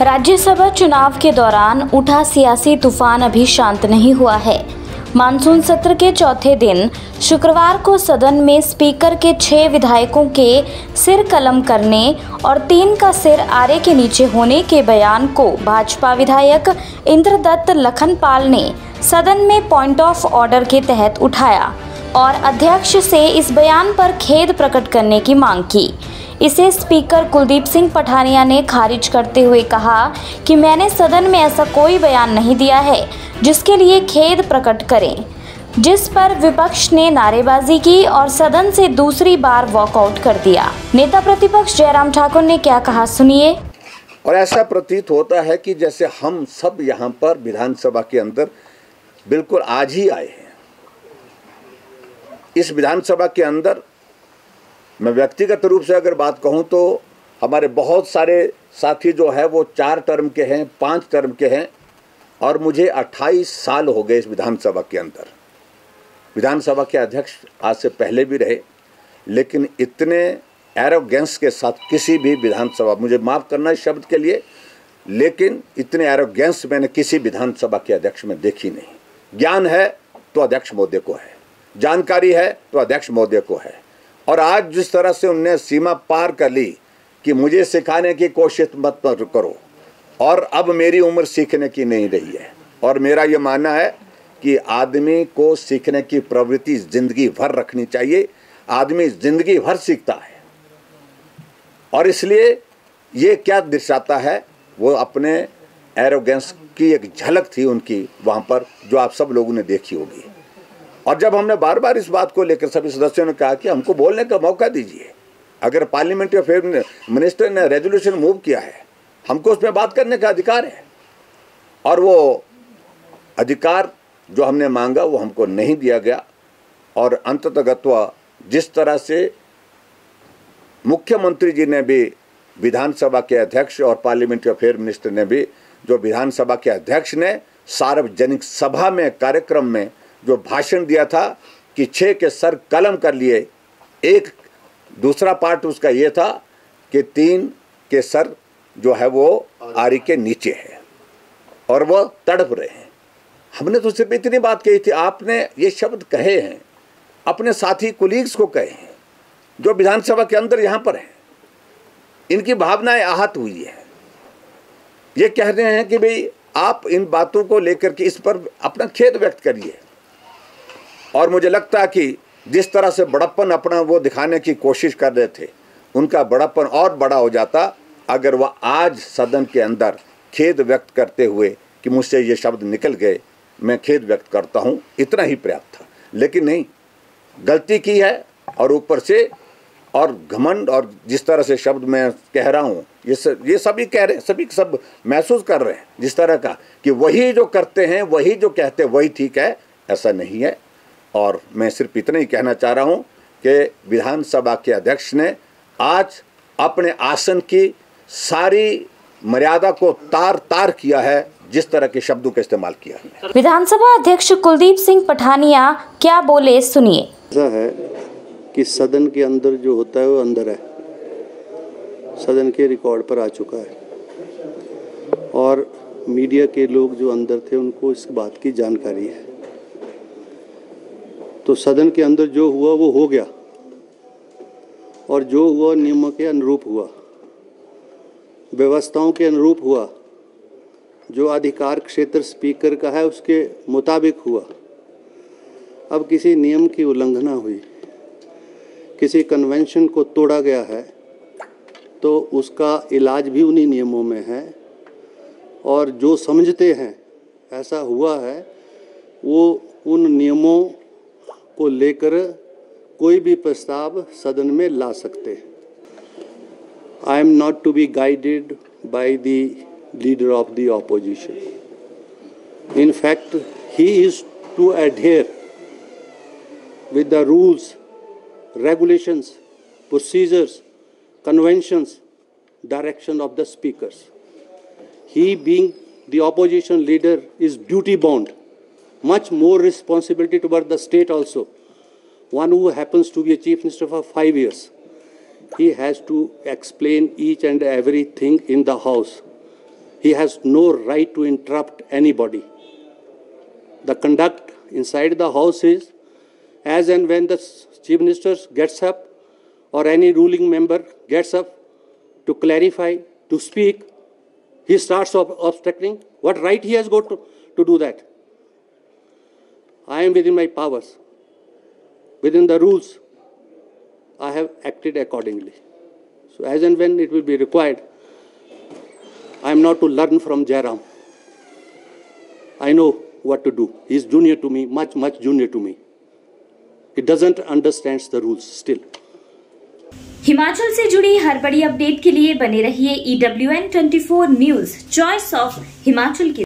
राज्यसभा चुनाव के दौरान उठा सियासी तूफान अभी शांत नहीं हुआ है। मानसून सत्र के चौथे दिन शुक्रवार को सदन में स्पीकर के 6 विधायकों के सिर कलम करने और 3 का सिर आरे के नीचे होने के बयान को भाजपा विधायक इंद्रदत्त लखनपाल ने सदन में पॉइंट ऑफ ऑर्डर के तहत उठाया और अध्यक्ष से इस बयान पर खेद प्रकट करने की मांग की। इसे स्पीकर कुलदीप सिंह पठानिया ने खारिज करते हुए कहा कि मैंने सदन में ऐसा कोई बयान नहीं दिया है जिसके लिए खेद प्रकट करें, जिस पर विपक्ष ने नारेबाजी की और सदन से दूसरी बार वॉकआउट कर दिया। नेता प्रतिपक्ष जयराम ठाकुर ने क्या कहा, सुनिए। और ऐसा प्रतीत होता है कि जैसे हम सब यहाँ पर विधानसभा के अंदर बिल्कुल आज ही आए हैं। इस विधानसभा के अंदर मैं व्यक्तिगत रूप से अगर बात कहूं तो हमारे बहुत सारे साथी जो है वो 4 टर्म के हैं, 5 टर्म के हैं और मुझे 28 साल हो गए इस विधानसभा के अंदर। विधानसभा के अध्यक्ष आज से पहले भी रहे, लेकिन इतने एरोगेंस के साथ किसी भी विधानसभा, मुझे माफ़ करना इस शब्द के लिए, लेकिन इतने एरोगेंस मैंने किसी विधानसभा के अध्यक्ष में देखी नहीं। ज्ञान है तो अध्यक्ष महोदय को है, जानकारी है तो अध्यक्ष महोदय को है। और आज जिस तरह से उनने सीमा पार कर ली कि मुझे सिखाने की कोशिश मत करो, और अब मेरी उम्र सीखने की नहीं रही है। और मेरा ये मानना है कि आदमी को सीखने की प्रवृत्ति जिंदगी भर रखनी चाहिए। आदमी जिंदगी भर सीखता है और इसलिए ये क्या दर्शाता है, वो अपने एरोगेंस की एक झलक थी उनकी वहाँ पर, जो आप सब लोगों ने देखी होगी। और जब हमने बार बार इस बात को लेकर सभी सदस्यों ने कहा कि हमको बोलने का मौका दीजिए, अगर पार्लियामेंट्री अफेयर मिनिस्टर ने रेजोल्यूशन मूव किया है, हमको उसमें बात करने का अधिकार है, और वो अधिकार जो हमने मांगा वो हमको नहीं दिया गया। और अंततः जिस तरह से मुख्यमंत्री जी ने भी, विधानसभा के अध्यक्ष और पार्लियामेंट्री अफेयर मिनिस्टर ने भी, जो विधानसभा के अध्यक्ष ने सार्वजनिक सभा में कार्यक्रम में जो भाषण दिया था कि 6 के सर कलम कर लिए, एक दूसरा पार्ट उसका ये था कि 3 के सर जो है वो आरी के नीचे है और वो तड़प रहे हैं। हमने तो सिर्फ इतनी बात कही थी, आपने ये शब्द कहे हैं, अपने साथी कुलीग्स को कहे हैं जो विधानसभा के अंदर यहाँ पर हैं, इनकी भावनाएं आहत हुई है। ये कह रहे हैं कि भाई आप इन बातों को लेकर के इस पर अपना खेद व्यक्त करिए। और मुझे लगता है कि जिस तरह से बड़प्पन अपना वो दिखाने की कोशिश कर रहे थे, उनका बड़प्पन और बड़ा हो जाता अगर वह आज सदन के अंदर खेद व्यक्त करते हुए कि मुझसे ये शब्द निकल गए, मैं खेद व्यक्त करता हूँ, इतना ही पर्याप्त था। लेकिन नहीं, गलती की है और ऊपर से और घमंड, और जिस तरह से शब्द मैं कह रहा हूँ ये सभी कह रहे हैं, सभी सब महसूस कर रहे हैं जिस तरह का कि वही जो करते हैं, वही जो कहते हैं वही ठीक है, ऐसा नहीं है। और मैं सिर्फ इतना ही कहना चाह रहा हूं कि विधानसभा के अध्यक्ष ने आज अपने आसन की सारी मर्यादा को तार तार किया है, जिस तरह के शब्दों का इस्तेमाल किया है। विधानसभा अध्यक्ष कुलदीप सिंह पठानिया क्या बोले, सुनिए। ऐसा है कि सदन के अंदर जो होता है वो अंदर है, सदन के रिकॉर्ड पर आ चुका है और मीडिया के लोग जो अंदर थे उनको इस बात की जानकारी है। तो सदन के अंदर जो हुआ वो हो गया और जो हुआ नियमों के अनुरूप हुआ, व्यवस्थाओं के अनुरूप हुआ, जो अधिकार क्षेत्र स्पीकर का है उसके मुताबिक हुआ। अब किसी नियम की उल्लंघना हुई, किसी कन्वेंशन को तोड़ा गया है, तो उसका इलाज भी उन्हीं नियमों में है। और जो समझते हैं ऐसा हुआ है वो उन नियमों को लेकर कोई भी प्रस्ताव सदन में ला सकते। I am not to be guided by the leader of the opposition. In fact he is to adhere with the rules, regulations, procedures, conventions, direction of the speakers. He, being the opposition leader, is duty bound. Much more responsibility toward the state also. One who happens to be a chief minister for 5 years, he has to explain each and everything in the house. he has no right to interrupt anybody. The conduct inside the house is, as and when the Chief Minister gets up or any ruling member gets up to clarify, to speak, he starts obstructing. What right he has got to do that? I am within my powers. Within the rules, I have acted accordingly. So as and when it will be required, I am not to learn from Jairam. I know what to do. He is junior to me, much junior to me. He doesn't understand the rules still. Himachal से जुड़ी हर बड़ी update के लिए बने रहिए EWN 24 news, choice of Himachal के